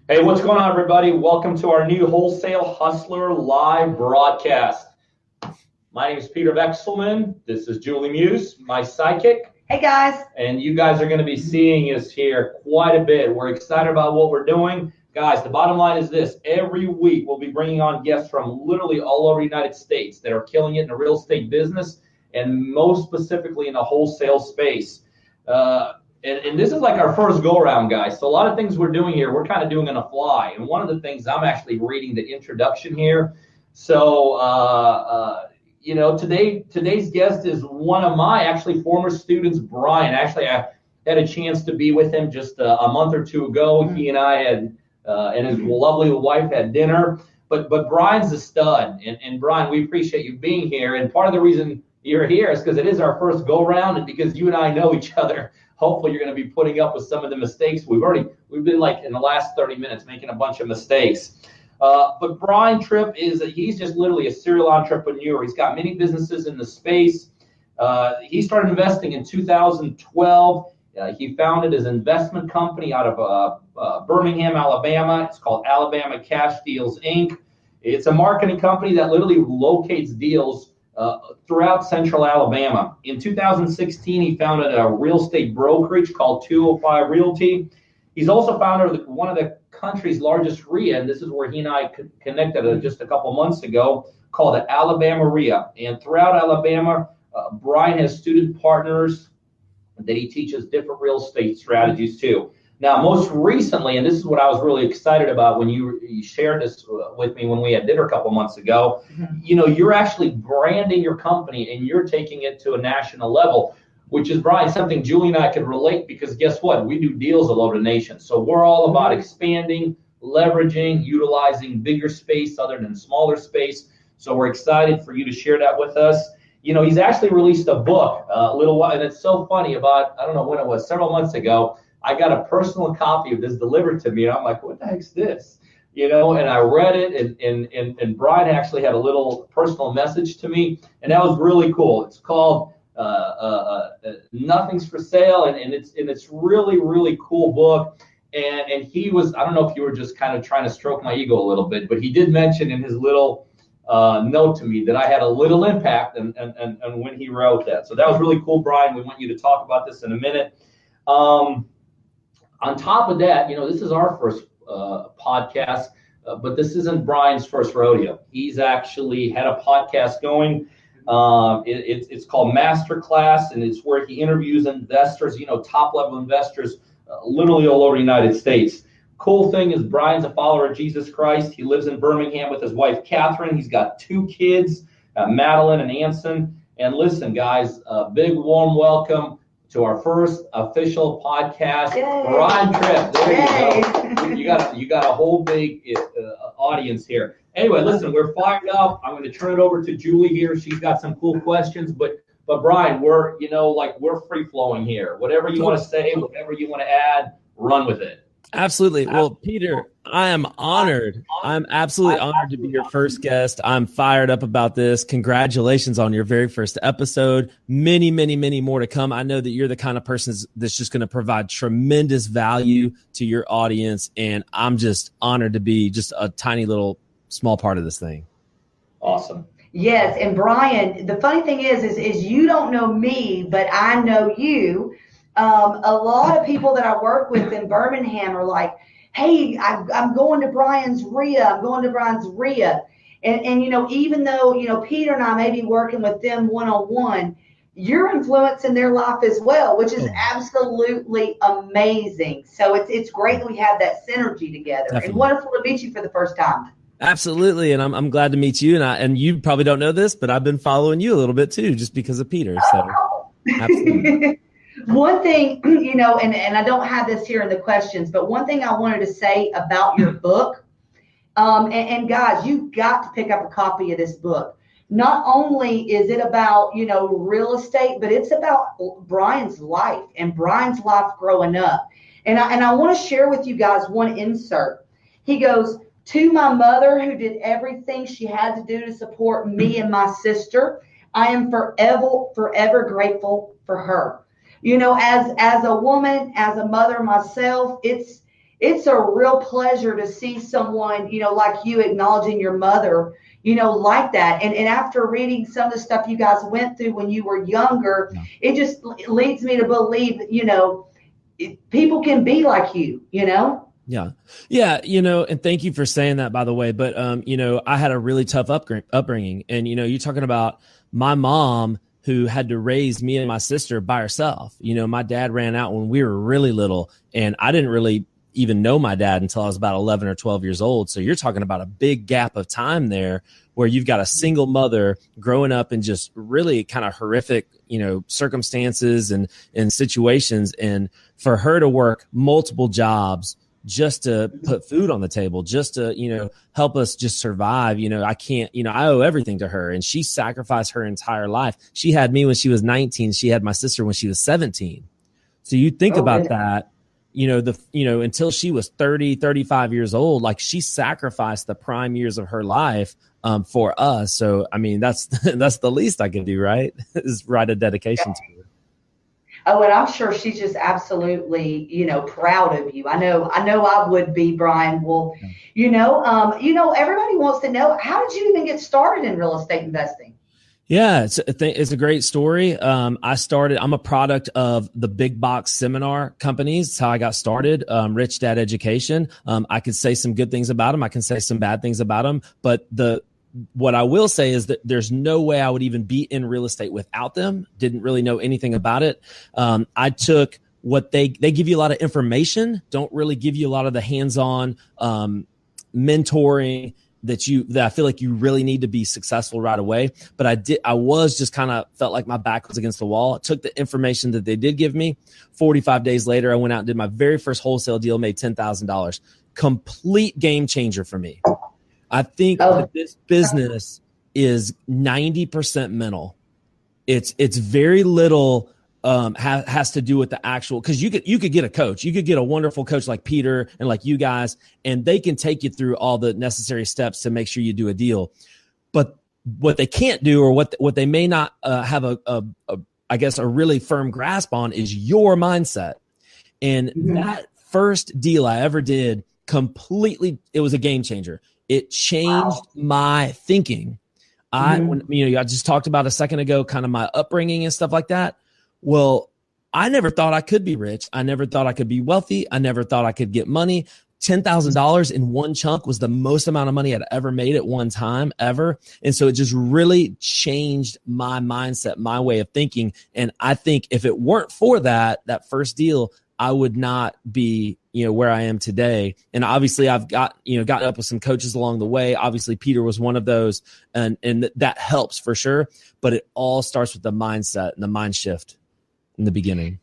Hey, what's going on, everybody? Welcome to our new Wholesale Hustler live broadcast. My name is Peter Vekselman. This is Julie Muse, my psychic. Hey, guys. And you guys are going to be seeing us here quite a bit. We're excited about what we're doing. Guys, the bottom line is this. Every week, we'll be bringing on guests from literally all over the United States that are killing it in the real estate business, and most specifically in the wholesale space. And this is like our first go-around, guys. So a lot of things we're doing here, we're kind of doing on the fly. And one of the things, I'm actually reading the introduction here. So, today's guest is one of my actually former students, Brian. Actually, I had a chance to be with him just a month or two ago. He and I had, and his lovely wife had dinner. But Brian's a stud. And Brian, we appreciate you being here. And part of the reason you're here is because it is our first go-around, and because you and I know each other. Hopefully you're going to be putting up with some of the mistakes. We've been like in the last 30 minutes making a bunch of mistakes. But Brian Trippe he's just literally a serial entrepreneur. He's got many businesses in the space. He started investing in 2012. He founded his investment company out of Birmingham, Alabama. It's called Alabama Cash Deals, Inc. It's a marketing company that literally locates deals throughout central Alabama. In 2016, he founded a real estate brokerage called 205 Realty. He's also founder of one of the country's largest RIA, and this is where he and I connected just a couple months ago, called the Alabama RIA. And throughout Alabama, Brian has student partners that he teaches different real estate strategies to. Now, most recently, and this is what I was really excited about when you shared this with me when we had dinner a couple months ago, you're actually branding your company and you're taking it to a national level, which is, Brian, something Julie and I could relate, because guess what? We do deals all over the nation. So we're all about expanding, leveraging, utilizing bigger space other than smaller space. So we're excited for you to share that with us. He's actually released a book a little while, and it's so funny. About, I don't know when it was, several months ago, I got a personal copy of this delivered to me, and I'm like, what the heck's this? And I read it, and Brian actually had a little personal message to me, and that was really cool. It's called Nothing's for Sale, and it's really, really cool book. And he was, I don't know if you were just kind of trying to stroke my ego a little bit, but he did mention in his little note to me that I had a little impact and when he wrote that. So that was really cool, Brian. We want you to talk about this in a minute. On top of that, this is our first podcast, but this isn't Brian's first rodeo. He's actually had a podcast going. It's called Masterclass, and it's where he interviews investors, top-level investors, literally all over the United States. Cool thing is Brian's a follower of Jesus Christ. He lives in Birmingham with his wife, Catherine. He's got 2 kids, Madeline and Anson. And listen, guys, a big warm welcome to our first official podcast. Yay. Brian Trippe. There you go. You got a whole big audience here. Anyway, listen, we're fired up. I'm going to turn it over to Julie here. She's got some cool questions, but Brian, we're free flowing here. Whatever you want to say, whatever you want to add, run with it. Absolutely. Well, Peter, I am honored. I'm absolutely honored to be your first guest. I'm fired up about this. Congratulations on your very first episode. Many, many, many more to come. I know that you're the kind of person that's just going to provide tremendous value to your audience, and I'm just honored to be just a tiny little small part of this thing. Awesome. Yes, and Brian, the funny thing is you don't know me, but I know you. A lot of people that I work with in Birmingham are like, hey, I'm going to Brian's RIA. I'm going to Brian's RIA. And even though, Peter and I may be working with them one-on-one, you're influencing their life as well, which is absolutely amazing. So it's great that we have that synergy together. Definitely. And wonderful to meet you for the first time. Absolutely. And I'm glad to meet you. And you probably don't know this, but I've been following you a little bit too, just because of Peter. So absolutely. One thing, and I don't have this here in the questions, but one thing I wanted to say about your book, and guys, you've got to pick up a copy of this book. Not only is it about, real estate, but it's about Brian's life and Brian's life growing up. And I want to share with you guys one insert. He goes, "To my mother, who did everything she had to do to support me and my sister, I am forever grateful for her." As a woman, as a mother myself, it's it's a real pleasure to see someone, like you acknowledging your mother, like that. And after reading some of the stuff you guys went through when you were younger, it just leads me to believe, people can be like you, Yeah. Yeah. And thank you for saying that, by the way. But, I had a really tough upbringing. And, you're talking about my mom who had to raise me and my sister by herself. My dad ran out when we were really little, and I didn't really even know my dad until I was about 11 or 12 years old. So you're talking about a big gap of time there where you've got a single mother growing up in just really kind of horrific, circumstances and situations. And for her to work multiple jobs just to put food on the table, just to, help us just survive. I can't, I owe everything to her, and she sacrificed her entire life. She had me when she was 19. She had my sister when she was 17. So you think about that, until she was 30, 35 years old, like she sacrificed the prime years of her life for us. So, I mean, that's the least I can do, right? Is write a dedication to her. Oh, and I'm sure she's just absolutely, proud of you. I know I would be, Brian. Well, everybody wants to know, how did you even get started in real estate investing? Yeah, it's a great story. I'm a product of the big box seminar companies. That's how I got started. Rich Dad Education. I could say some good things about them. I can say some bad things about them, but what I will say is that there's no way I would even be in real estate without them. Didn't really know anything about it. I took what they give you a lot of information, don't really give you a lot of the hands-on mentoring that I feel like you really need to be successful right away. But I was just kind of felt like my back was against the wall. I took the information that they did give me. 45 days later, I went out and did my very first wholesale deal, made $10,000. Complete game changer for me. I think that this business is 90% mental. It's very little has to do with the actual, because you could get a coach. You could get a wonderful coach like Peter and like you guys, and they can take you through all the necessary steps to make sure you do a deal. But what they can't do, or what they may not have I guess a really firm grasp on, is your mindset. And that first deal I ever did, completely, it was a game changer. It changed my thinking. I just talked about a second ago, kind of my upbringing and stuff like that. Well, I never thought I could be rich. I never thought I could be wealthy. I never thought I could get money. $10,000 in one chunk was the most amount of money I'd ever made at one time ever. And so it just really changed my mindset, my way of thinking. And I think if it weren't for that first deal, I would not be, where I am today. And obviously I've gotten up with some coaches along the way. Obviously Peter was one of those, and that helps for sure. But it all starts with the mindset and the mind shift in the beginning.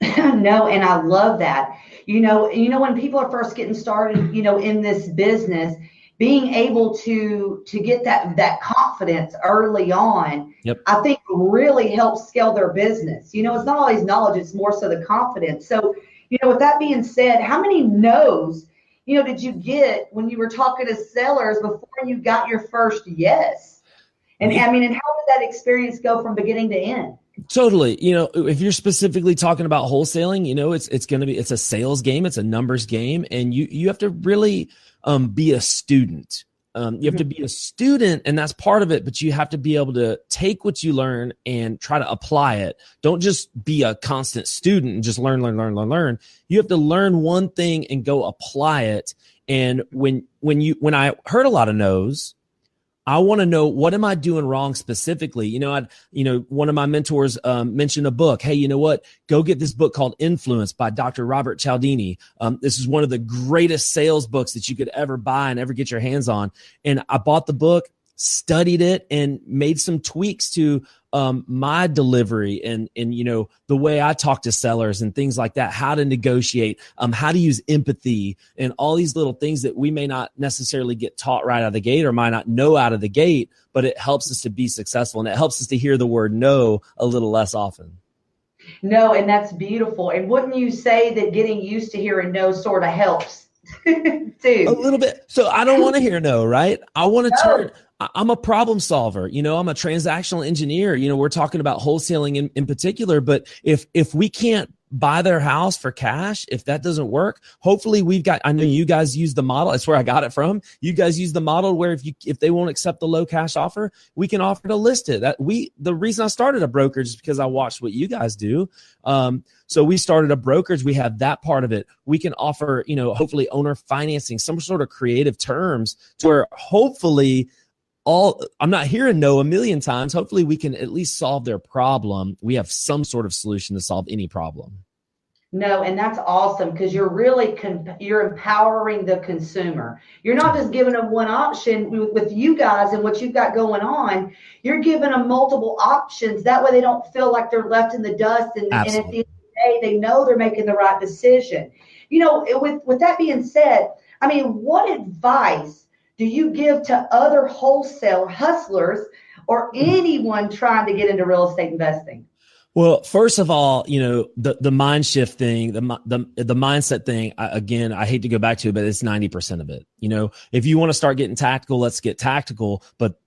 No, and I love that. When people are first getting started, in this business, being able to get that confidence early on, I think really helps scale their business. It's not always knowledge, it's more so the confidence. So, with that being said, how many no's, did you get when you were talking to sellers before you got your first yes? And and how did that experience go from beginning to end? Totally. If you're specifically talking about wholesaling, it's a sales game. It's a numbers game. And you have to really be a student. You have to be a student, and that's part of it, but you have to be able to take what you learn and try to apply it. Don't just be a constant student and just learn. You have to learn one thing and go apply it. And when I heard a lot of no's, I want to know, what am I doing wrong specifically? One of my mentors mentioned a book. Hey, you know what? Go get this book called Influence by Dr. Robert Cialdini. This is one of the greatest sales books that you could ever buy and ever get your hands on. And I bought the book, studied it, and made some tweaks to my delivery and the way I talk to sellers and things like that, how to negotiate, how to use empathy, and all these little things that we may not necessarily get taught right out of the gate or might not know out of the gate, but it helps us to be successful, and it helps us to hear the word no a little less often. No, and that's beautiful. And wouldn't you say that getting used to hearing no sort of helps too? A little bit. So I don't want to hear no, right? I want to turn. I'm a problem solver. I'm a transactional engineer. We're talking about wholesaling in particular, but if we can't buy their house for cash. If that doesn't work, hopefully I know you guys use the model. That's where I got it from. You guys use the model where if they won't accept the low cash offer, we can offer to list it. The reason I started a brokerage is because I watched what you guys do. So we started a brokerage. We have that part of it. We can offer, hopefully owner financing, some sort of creative terms to where hopefully I'm not hearing no a million times. Hopefully we can at least solve their problem. We have some sort of solution to solve any problem. No, and that's awesome because you're really you're empowering the consumer. You're not just giving them one option with you guys and what you've got going on. You're giving them multiple options. That way they don't feel like they're left in the dust. And at the end of the day, they know they're making the right decision. With that being said, I mean, what advice do you give to other wholesale hustlers or anyone trying to get into real estate investing? Well, first of all, the mind shift thing, the mindset thing, I hate to go back to it, but it's 90% of it. If you want to start getting tactical, let's get tactical, but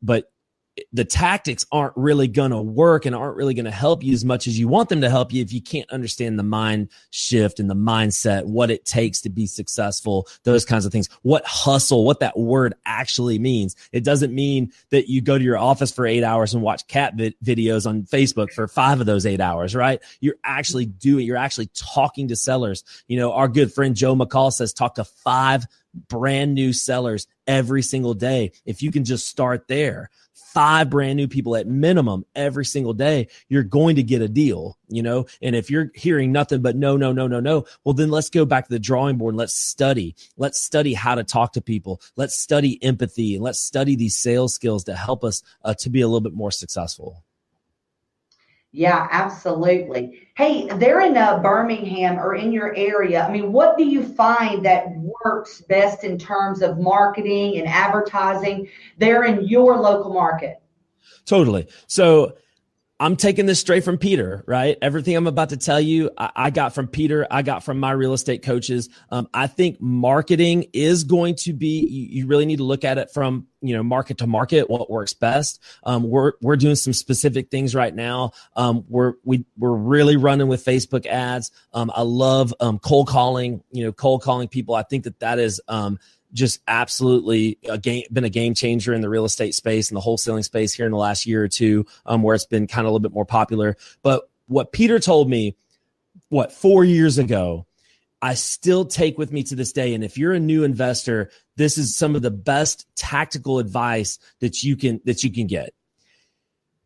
the tactics aren't really going to work and aren't really going to help you as much as you want them to help you if you can't understand the mind shift and the mindset, what it takes to be successful, those kinds of things. What hustle, what that word actually means. It doesn't mean that you go to your office for 8 hours and watch cat videos on Facebook for 5 of those 8 hours, right? You're actually talking to sellers. Our good friend Joe McCall says, talk to 5 brand new sellers every single day. If you can just start there, 5 brand new people at minimum every single day, you're going to get a deal, and if you're hearing nothing but no, well, then let's go back to the drawing board and let's study how to talk to people. Let's study empathy and let's study these sales skills to help us to be a little bit more successful. Yeah, absolutely. Hey, they're in Birmingham or in your area. I mean, what do you find that works best in terms of marketing and advertising there in your local market? Totally. So I'm taking this straight from Peter, right? Everything I'm about to tell you, I got from Peter. I got from my real estate coaches. I think marketing is going to be, you really need to look at it from, market to market, what works best. We're doing some specific things right now. We're really running with Facebook ads. I love, cold calling people. I think that is, just absolutely been a game changer in the real estate space and the wholesaling space here in the last year or two, where it's been kind of a little bit more popular. But what Peter told me, 4 years ago, I still take with me to this day. And if you're a new investor, this is some of the best tactical advice that you can get.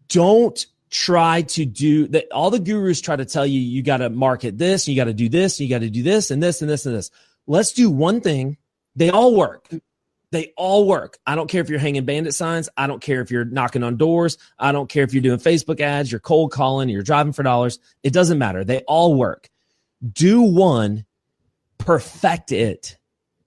Don't try to do that. All the gurus try to tell you, you got to market this, you got to do this, you got to do this and this and this and this. Let's do one thing. They all work. I don't care if you're hanging bandit signs. I don't care if you're knocking on doors. I don't care if you're doing Facebook ads, you're cold calling, you're driving for dollars. It doesn't matter. They all work. Do one, perfect it,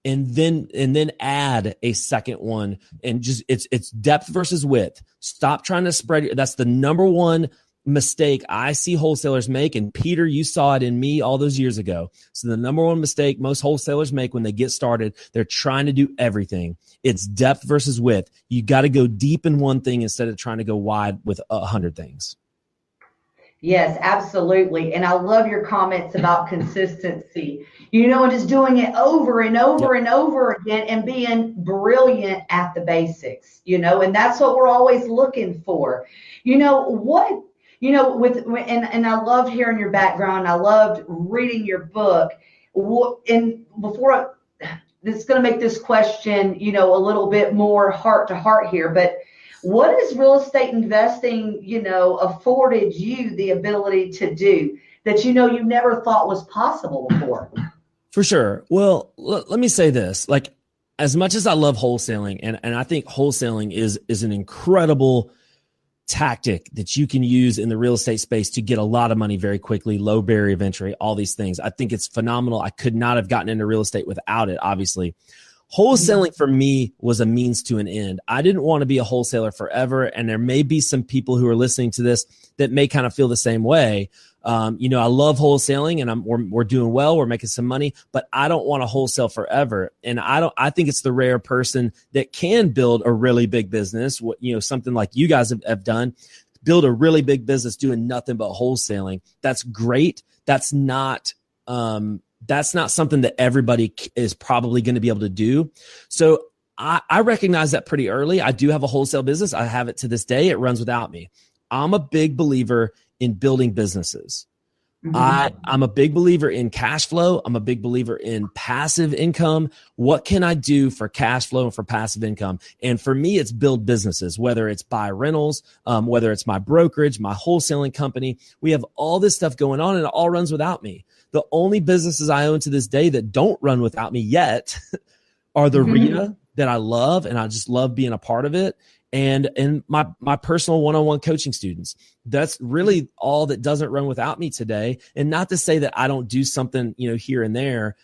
and then add a second one. And just it's depth versus width. Stop trying to spread. That's the number one mistake I see wholesalers make. And Peter, you saw it in me all those years ago. So the number one mistake most wholesalers make when they get started, they're trying to do everything. It's depth versus width. You got to go deep in one thing instead of trying to go wide with 100 things. Yes, absolutely. And I love your comments about consistency, and just doing it over and over and over again and being brilliant at the basics, and that's what we're always looking for. And I loved hearing your background. I loved reading your book. And this is going to make this question, a little bit more heart to heart here, but what has real estate investing, afforded you the ability to do that, you never thought was possible before? For sure. Well, let me say this, as much as I love wholesaling, and I think wholesaling is an incredible tactic that you can use in the real estate space to get a lot of money very quickly, low barrier of entry, all these things. I think it's phenomenal. I could not have gotten into real estate without it, obviously. Wholesaling for me was a means to an end. I didn't want to be a wholesaler forever. And there may be some people who are listening to this that may kind of feel the same way. I love wholesaling and we're doing well. We're making some money, but I don't want to wholesale forever. And I think it's the rare person that can build a really big business. Something like you guys have done, build a really big business doing nothing but wholesaling. That's great. that's not something that everybody is probably going to be able to do. So I recognize that pretty early. I do have a wholesale business. I have it to this day. It runs without me. I'm a big believer in building businesses. I'm a big believer in cash flow. I'm a big believer in passive income. What can I do for cash flow and for passive income? And for me, it's build businesses, whether it's buy rentals, whether it's my brokerage, my wholesaling company. We have all this stuff going on and it all runs without me. The only businesses I own to this day that don't run without me yet are the RIA that I love, and I just love being a part of it. And my personal one-on-one coaching students. That's really all that doesn't run without me today. And not to say that I don't do something, here and there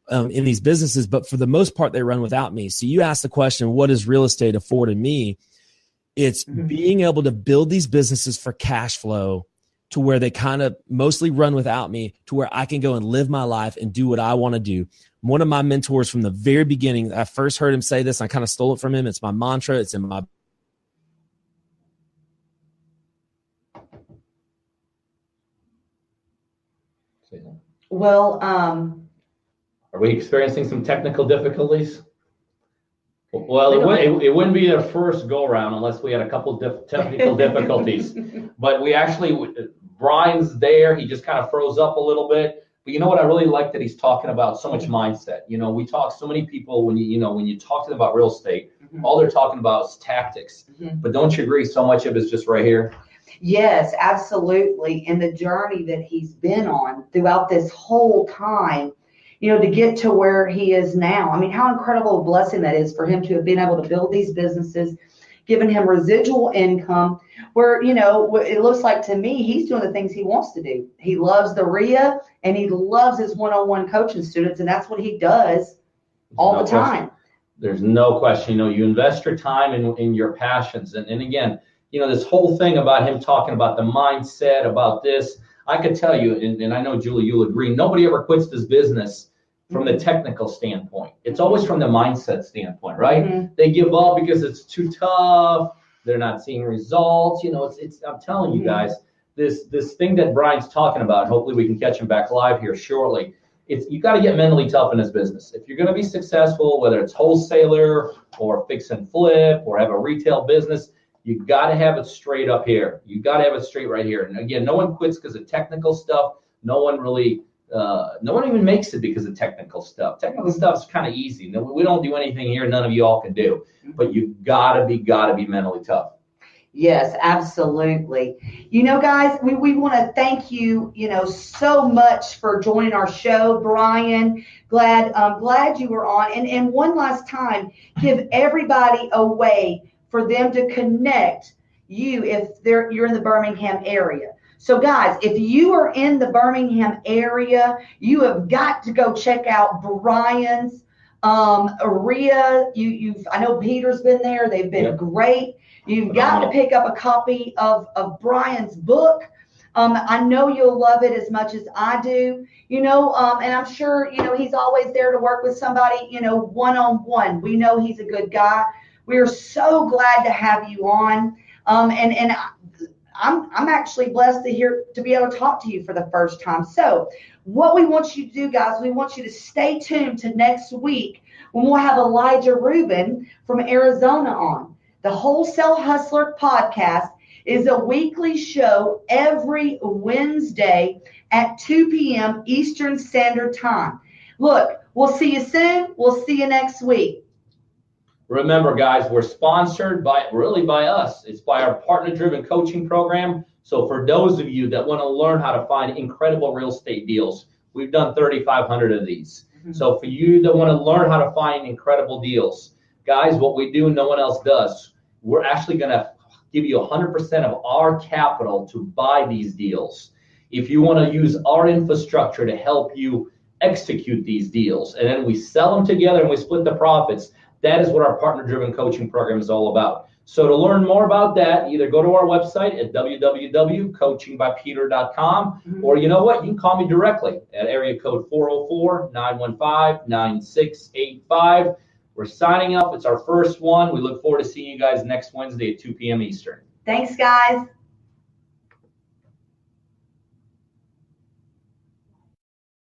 in these businesses, but for the most part, they run without me. So you asked the question, what has real estate afforded me? It's being able to build these businesses for cash flow to where they kind of mostly run without me, to where I can go and live my life and do what I want to do. One of my mentors from the very beginning, I first heard him say this, I kind of stole it from him. It's my mantra. It's in my Well, are we experiencing some technical difficulties? Well, it wouldn't be the first go around unless we had a couple technical difficulties. But Brian's there. He just kind of froze up a little bit. But you know what I really like that he's talking about? So much mindset. We talk so many people when you talk to them about real estate, all they're talking about is tactics. But don't you agree? So much of it's just right here. Yes, absolutely. And the journey that he's been on throughout this whole time, to get to where he is now. I mean, how incredible a blessing that is for him to have been able to build these businesses, giving him residual income where, it looks like to me, he's doing the things he wants to do. He loves the RIA and he loves his one-on-one coaching students. And that's what he does all the time. There's no question. You invest your time in your passions. And again, this whole thing about him talking about the mindset, about this, I could tell you, and I know, Julie, you'll agree, nobody ever quits this business from the technical standpoint. It's always from the mindset standpoint, right? They give up because it's too tough. They're not seeing results. I'm telling you guys, this thing that Brian's talking about, hopefully we can catch him back live here shortly. You got to get mentally tough in this business. If you're going to be successful, whether it's wholesaler or fix and flip or have a retail business, you got to have it straight up here. You got to have it straight right here. And again, no one quits because of technical stuff. No one even makes it because of technical stuff. Technical stuff's kind of easy. No, we don't do anything here none of you all can do. But you gotta be mentally tough. Yes, absolutely. Guys, we want to thank you, so much for joining our show, Brian. Glad you were on. And one last time, give everybody a way for them to connect you if you're in the Birmingham area. So guys, if you are in the Birmingham area, you have got to go check out Brian's RIA. I know Peter's been there. They've been great. You've got to pick up a copy of Brian's book. I know you'll love it as much as I do, and I'm sure, he's always there to work with somebody, one-on-one. We know he's a good guy. We are so glad to have you on. And I'm actually blessed to be able to talk to you for the first time. So what we want you to do, guys, we want you to stay tuned to next week when we'll have Elijah Rubin from Arizona on. The Wholesale Hustler podcast is a weekly show every Wednesday at 2 p.m. Eastern Standard Time. Look, we'll see you soon. We'll see you next week. Remember, guys, we're sponsored by us. It's by our partner-driven coaching program. So for those of you that want to learn how to find incredible real estate deals, we've done 3,500 of these. So for you that want to learn how to find incredible deals, guys, what we do, no one else does. We're actually going to give you 100% of our capital to buy these deals. If you want to use our infrastructure to help you execute these deals, and then we sell them together and we split the profits, that is what our partner-driven coaching program is all about. So to learn more about that, either go to our website at www.coachingbypeter.com, or you know what? You can call me directly at area code 404-915-9685. We're signing up. It's our first one. We look forward to seeing you guys next Wednesday at 2 p.m. Eastern. Thanks, guys.